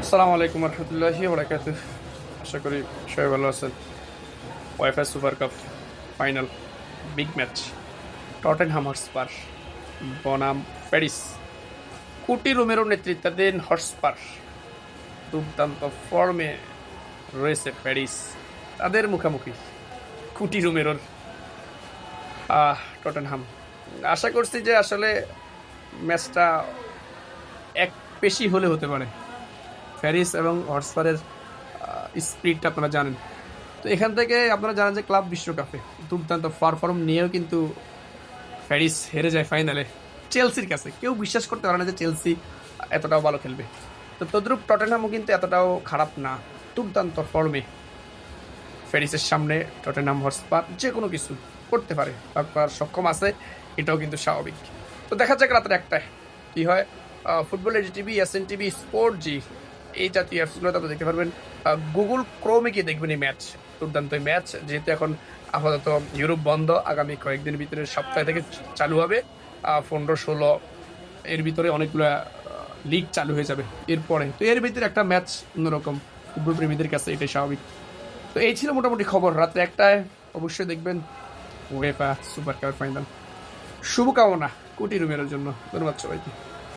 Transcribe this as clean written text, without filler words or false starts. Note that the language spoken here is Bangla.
আসসালামু আলাইকুম রহমতুল্লাহি ওবরাকাতুহ। আশা করি সবাই ভালো আছেন। UEFA super cup final big match, Tottenham Hotspur বনাম প্যারিস। কুটি রোমেরোর নেতৃত্বাধীন হটস্পার দুর্দান্ত ফর্মে রয়েছে প্যারিস, তাদের মুখোমুখি কুটি রোমেরোর টটেনহাম। আশা করছি যে আসলে ম্যাচটা এক পেশি হলে হতে পারে। প্যারিস এবং হটস্পারের স্পিডটা আপনারা জানেন। তো এখান থেকে আপনারা জানেন যে ক্লাব বিশ্বকাপে দুর্দান্ত পারফর্ম নিয়েও কিন্তু প্যারিস হেরে যায় ফাইনালে চেলসির কাছে। কেউ বিশ্বাস করতে পারে না যে চেলসি এতটাও ভালো খেলবে। তো তদ্রুপ টটেনহামও কিন্তু এতটাও খারাপ না, দুর্দান্ত ফর্মে প্যারিসের সামনে টটেনহাম হটস্পার যে কোনো কিছু করতে পারে, আপনার সক্ষম আছে, এটাও কিন্তু স্বাভাবিক। তো দেখা যাক রাতের একটায় কী হয়। ফুটবল এডি টিভি, এসএন টিভি, স্পোর্ট জি, এই জাতীয় অ্যাপসগুলো আপনারা দেখতে পারবেন। গুগল ক্রোমে গিয়ে দেখবেন এই ম্যাচ, দুর্দান্ত এই ম্যাচ। যেহেতু এখন আপাতত ইউরোপ বন্ধ, আগামী কয়েকদিনের ভিতরে সপ্তাহ থেকে চালু হবে। 15-16 এর ভিতরে অনেকগুলো লিগ চালু হয়ে যাবে এরপরে। তো এর ভিতরে একটা ম্যাচ অন্যরকম, ফুটবল প্রেমীদের কাছে এটাই স্বাভাবিক। তো এই ছিল মোটামুটি খবর। রাত্রে একটায় অবশ্যই দেখবেন ওয়েফা সুপার কাপ ফাইনাল। শুভকামনা কোটি রুমের জন্য। ধন্যবাদ সবাইকে।